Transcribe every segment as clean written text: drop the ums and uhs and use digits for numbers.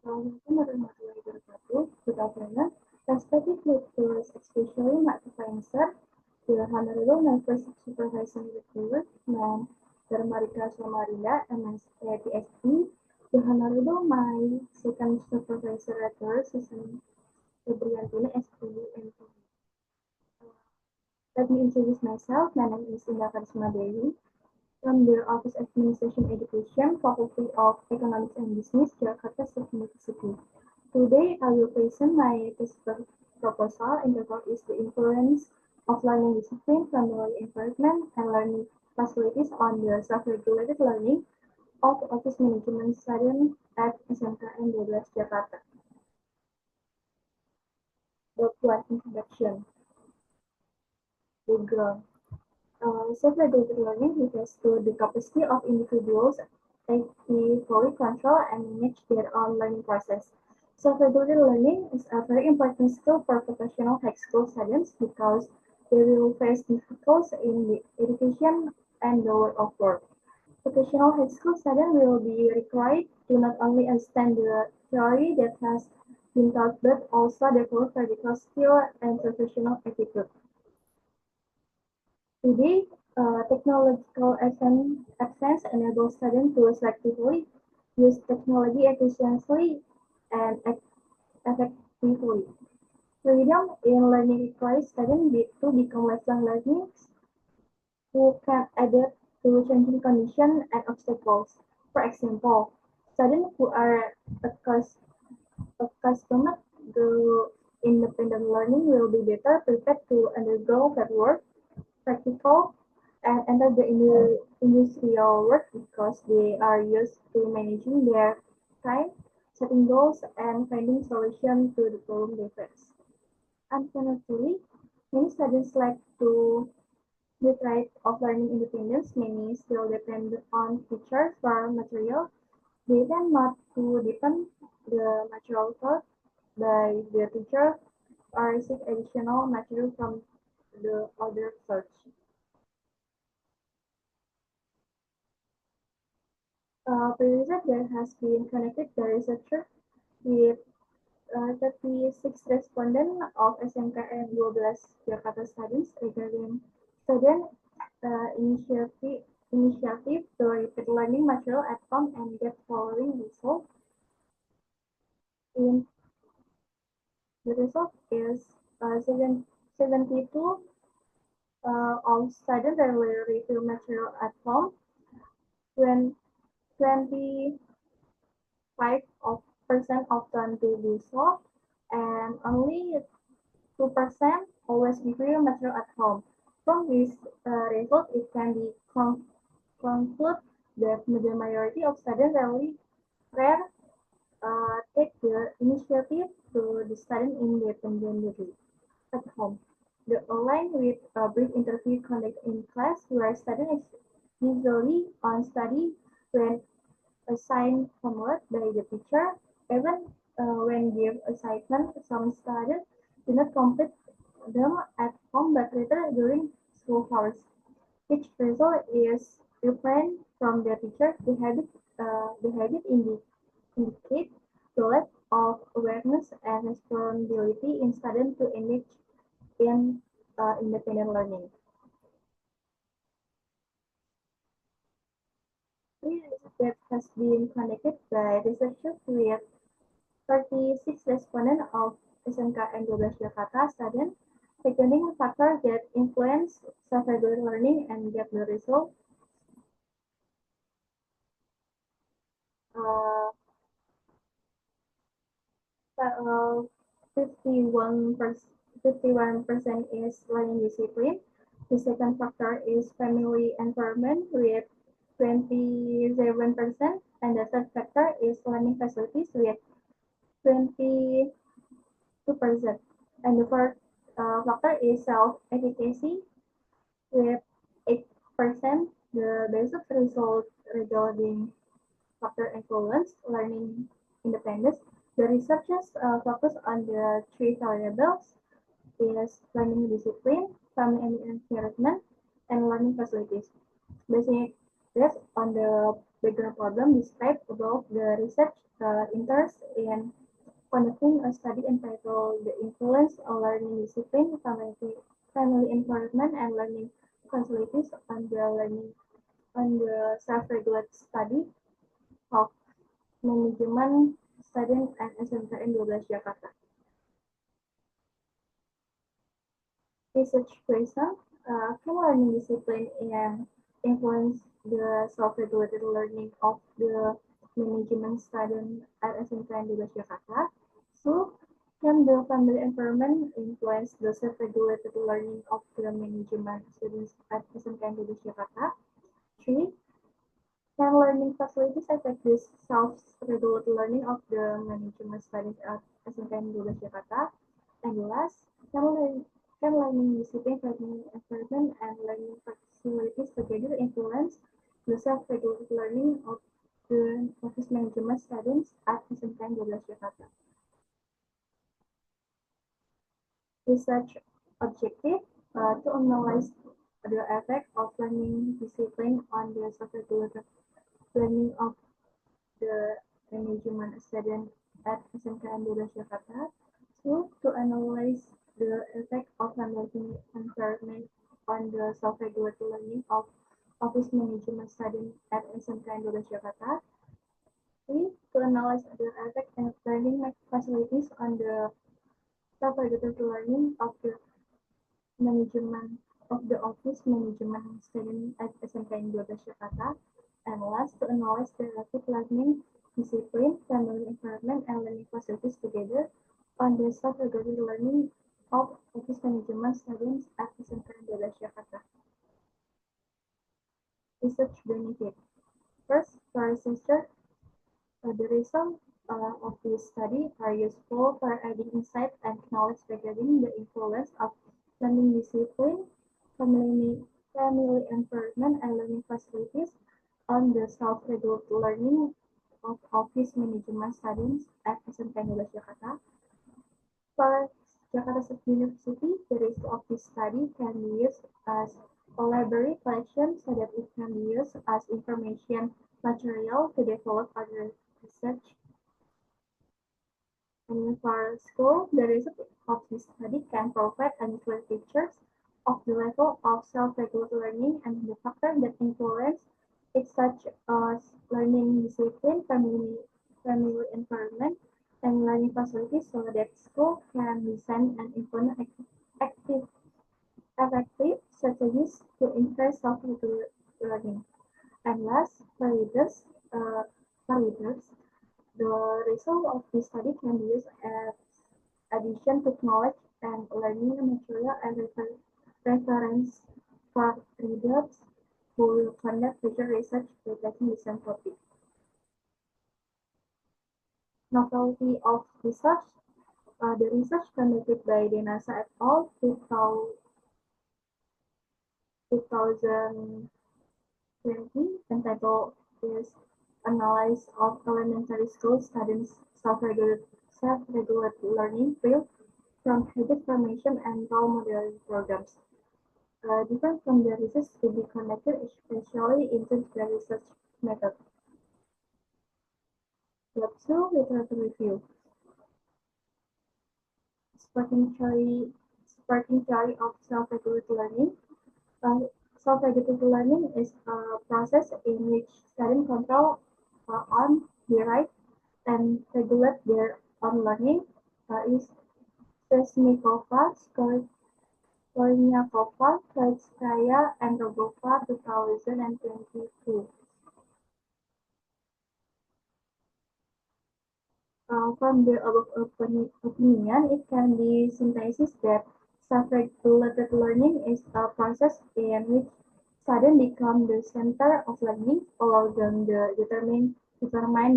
Assalamualaikum warahmatullahi wabarakatuh. Good afternoon. Respected lecturers, especially my professor, the Honorable my first supervisor lecturer, Ma'am Dharmarika Somarinda, MSc PhD, the Honorable my second supervisor lecturer, Susan Febriantini, SPU, and let me introduce myself. My name is Indah Karisma Dewi from the Office of Administration Education, Faculty of Economics and Business, Jakarta State University. Today, I will present my thesis proposal entitled is the influence of learning discipline, family environment, and learning facilities on the self-regulated learning of office management students at SMK and 12 Jakarta. Bab 1 Introduction. Background. Self-regulated learning refers to the capacity of individuals actively control and manage their own learning process. Self-regulated learning is a very important skill for professional high school students because they will face difficulties in the education and the world of work. Professional high school students will be required to not only understand the theory that has been taught but also develop practical skill and professional attitude. Today, technological advance enables students to selectively use technology efficiently and effectively. Freedom in learning requires students to become lifelong learners who can adapt to changing conditions and obstacles. For example, students who are accustomed to independent learning will be better prepared to undergo that work practical and enter the industrial work because they are used to managing their time, setting goals, and finding solutions to the problem they face. Unfortunately, many students like to deprive of learning independence. Many still depend on teachers for material. They tend not to deepen the material taught by the teacher or seek additional material from the other source. Previously, there has been connected the researcher with 36 respondents of SMK and 12 Jakarta studies regarding student initiative to repeat learning material at home and get following result. In the result is 72 of students that will review material at home, when 25 of percent often do so, and only 2% always review material at home. From this result, it can be concluded that the majority of students rare take the initiative to the studying independently at home. The online with a brief interview conducted in class where students usually on study when assigned homework by the teacher. Even when give assignment, some students do not complete them at home but later during school hours. Each result is different from the teacher. The habit indicate the lack of awareness and responsibility in students to engage in independent learning. That has been conducted by researchers with 36 respondents of SMK and 12 Jakarta students, examining factors that influence self-regulated learning and get the result. Uh, 51% is learning discipline. The second factor is family environment with 27%, and the third factor is learning facilities with 22%. And the fourth factor is self-efficacy with 8%. The basic result regarding factor influence learning independence. The researchers focus on the three variables is learning discipline, family and environment, and learning facilities. Basic Based on the background problem described above, the research interest in conducting a study entitled "The Influence of Learning Discipline, Family Environment, and Learning Facilities on the Self-Regulated Study of Management Students at SMKN 12 Jakarta." Research question, can learning discipline and influence the self-regulated learning of the management student at SMKN 12 Jakarta? So, can the family environment influence the self-regulated learning of the management students at SMKN 12 Jakarta? 3. Can learning facilities affect the self-regulated learning of the management studies at SMKN 12 Jakarta? And last, can learning discipline, learning environment, and learning facilities together influence the self-regulated learning of the office management students at SMKN 12 Jakarta? Research objective to analyze the effect of learning discipline on the self-regulated learning of the management student at SMKN 12 Jakarta. So, to analyze the effect of learning environment on the self-regulated learning of office management student at SMKN 12 Jakarta. 3. To analyze the effect of learning facilities on the self-regulated learning of the management of the office management student at SMKN 12 Jakarta. And last, to analyze the relative learning discipline, family environment, and learning facilities together on the self-regulated learning of office management students at SMKN 12 Jakarta. Research benefit. First, for researcher, the results of this study are useful for adding insight and knowledge regarding the influence of learning discipline, family environment, and learning facilities on the self-regulated learning of office management students at SMK 12 Jakarta. For Jakarta State University, the result of this study can be used as a library collection so that it can be used as information material to develop other research. And for school, the result of this study can provide an clear picture of the level of self-regulated learning and the factors that influence it, such as learning discipline, family environment, and learning facilities, so that school can design and implement active, effective strategies to encourage self-regulated learning. And last, for leaders, the result of this study can be used as addition to knowledge and learning material and reference for readers who will conduct future research relating the same topic. Novelty of research. The research conducted by Denasa et al. 2020 entitled is Analysis of Elementary School Students Self-Regulated Learning Field from Habit Formation and Role Modeling Programs. Different from the research to be conducted, especially in terms of the research method. Lab 2, literature review. Supporting theory of self-regulated learning. Self-regulated learning is a process in which students control on, derive, and regulate their own learning. Is Sesnikova, Skolniakova, Krajskaya, and Rogova, 2022. From the above opinion, it can be synthesized that self-regulated learning is a process in which students become the center of learning, allow them to determine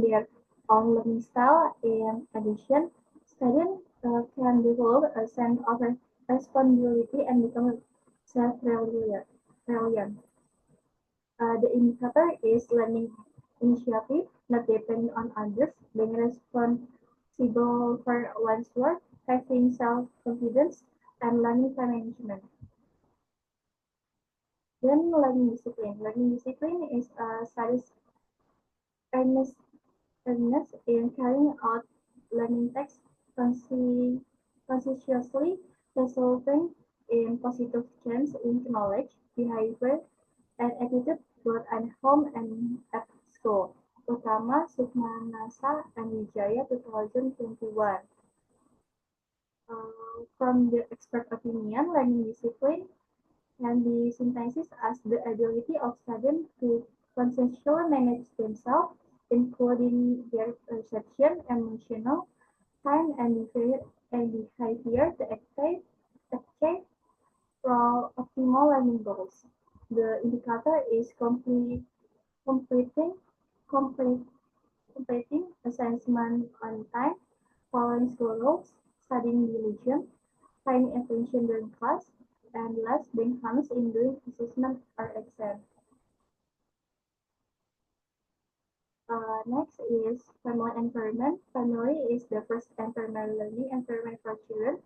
their own learning style. In addition, students can develop a sense of responsibility and become self-reliant. The indicator is learning initiative, not depending on others, being responsible for one's work, having self-confidence, and learning time management. Then learning discipline. Learning discipline is a studies earnest, earnest in carrying out learning tasks conscientiously, resulting in positive change in knowledge, behavior, and attitude both at home and at school. Utama Sukmanasa and Wijaya 2021. From the expert opinion, learning discipline can be synthesized as the ability of students to consensually manage themselves, including their perception, emotional, time, and behavior to achieve optimal learning goals. The indicator is completing, complete, completing assessment on time, following school rules, studying diligence, paying attention during class, and last being honest in doing assessment or exam. Next is family environment. Family is the first environment learning environment for children,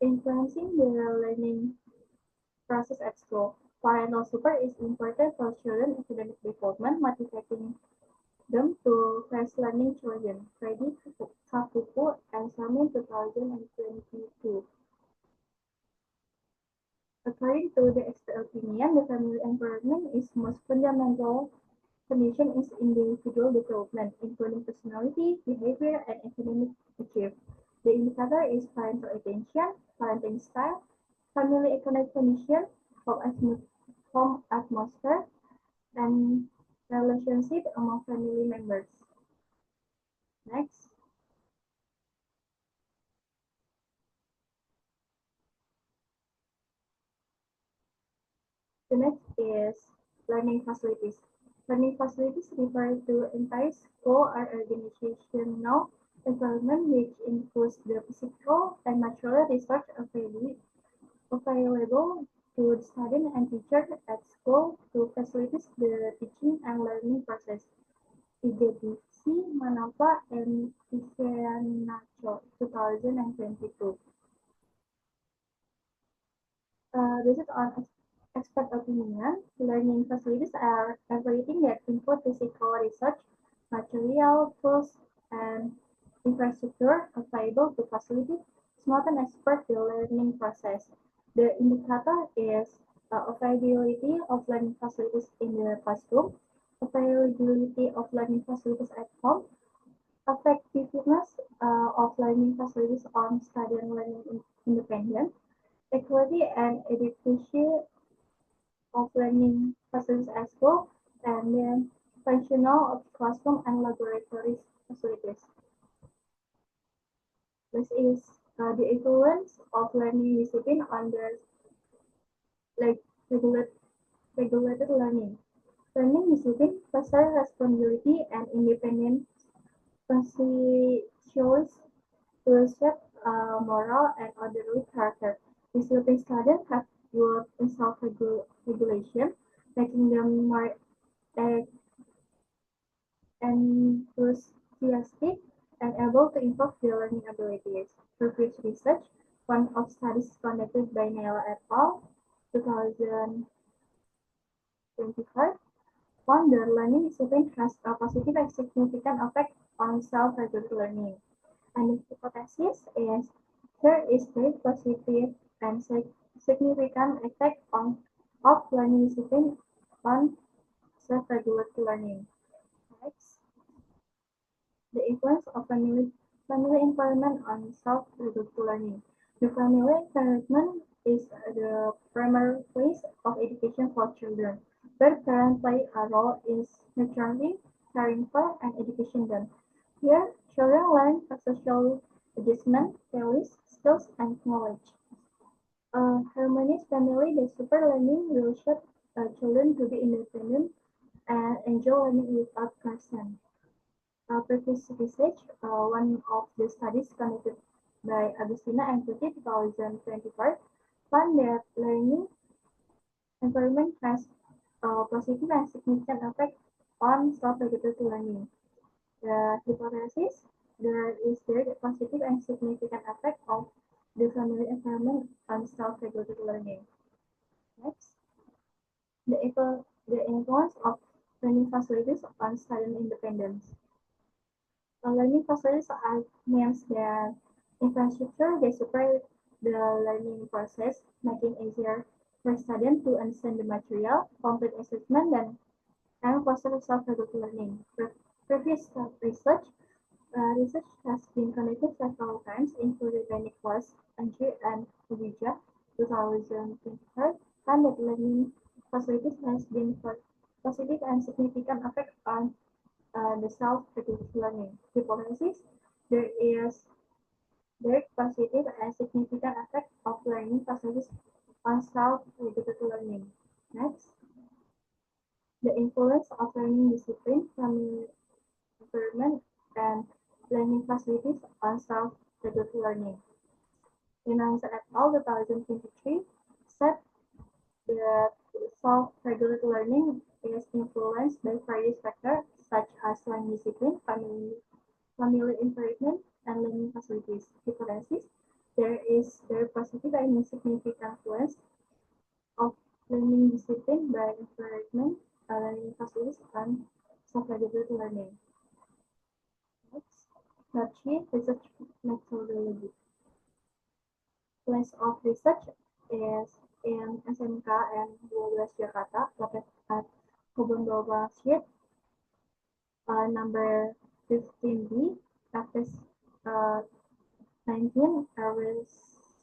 influencing their learning process at school. Parental support is important for children's academic development, motivating them to face learning children. Freddy Kapuku and Samin 2022. According to the expert opinion, the family environment is most fundamental condition is individual development, including personality, behavior, and academic achievement. The indicator is parental attention, parenting style, family economic condition, home atmosphere, and relationship among family members. Next, the next is learning facilities. Learning facilities refer to entire school or organizational environment which includes the physical and material resources available to the student and teacher at school to facilitate the teaching and learning process. IGDC Manava and Iseanacho 2022. Based on expert opinion, learning facilities are everything that include physical research, material, tools, and infrastructure available to facilitate smooth and expert the learning process. The indicator is availability of learning facilities in the classroom, availability of learning facilities at home, effectiveness of learning facilities on study and learning independence, equality and adequacy of learning facilities at school, and then functional of classroom and laboratory facilities. This is the influence of learning discipline on the like regulated learning. Learning discipline fosters responsibility and independence conscientious to shape moral and orderly character. Disciplined students have worked in self-regulation, making them more enthusiastic and able to improve their learning abilities. Previous research, one of studies conducted by Naila et al. 2024, found that learning discipline has a positive and significant effect on self-regulated learning. And the hypothesis is there is very positive and significant effect of learning discipline on self-regulated learning. Next, the influence of family environment on self-regulated learning. The family environment is the primary place of education for children, where parents play a role in nurturing, caring for, and education them. Here, children learn social adjustment, values, skills, and knowledge. A harmonious family that super learning will shape children to be independent and enjoy learning without consent. Previous research, one of the studies conducted by Agustina and Tuti 2024, found that learning environment has a positive and significant effect on self-regulated learning. The hypothesis there is very positive and significant effect of the family environment on self-regulated learning. Next, The influence of learning facilities on student independence. Learning facilities are means that infrastructure they support the learning process, making it easier for students to understand the material, complete assessment, and foster self-regular learning. Previous research has been conducted several times, including the Nicholas Angie and Khadija 2024, and that learning facilities has been for positive and significant effect on the self-regular learning. Hypothesis: there is direct positive and significant effect of learning facilities on self-regular learning. Next, the influence of learning discipline, family environment, and learning facilities on self-regular learning. United et al. 2023 said that self-regular learning is influenced by various factors such as learning discipline, family environment, and learning facilities. Hypothesis: there is very positive and significant influence of learning discipline by environment, learning facilities, and self-regular learning. Next, Nachi research methodology. Place of research is in SMK and 12 Jakarta, located at Kebun Bawang Street, number 15B, office 19, area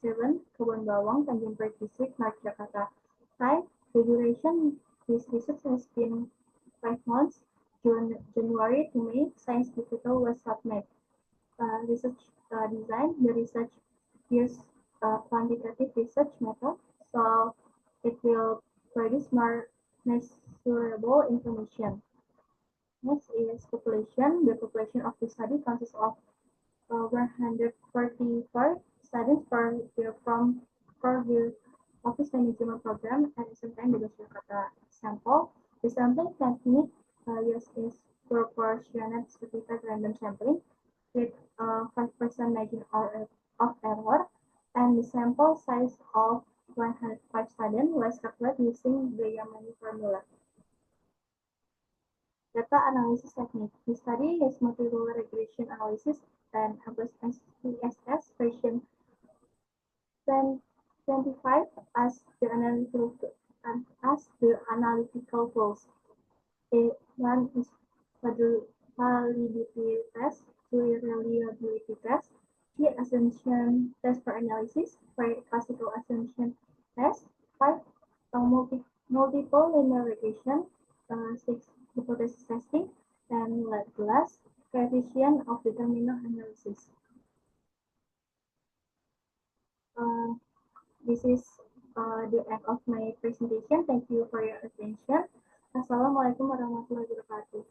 7, Kebun Bawang, Tanjung Priok District, North Jakarta. Time, the duration, this research has been 5 months, January to May, science article was submitted. Research design, the research use quantitative research method, so it will produce more measurable information. Next is population. The population of the study consists of 144 students per year from the Office Management Program and SMK di Jakarta. Sample. The sampling technique used is proportionate certified random sampling with 5% margin of error, and the sample size of 105 students was calculated using the Yamani formula. Data analysis technique. The study is multiple regression analysis and SPSS version 25 as the analytical tools. One is validity test, two reliability test, three assumption test for analysis, four classical assumption test, five multiple linear regression, six hypothesis testing, and last coefficient of determinant analysis. Uh, this is the end of my presentation. Thank you for your attention. Assalamualaikum warahmatullahi wabarakatuh.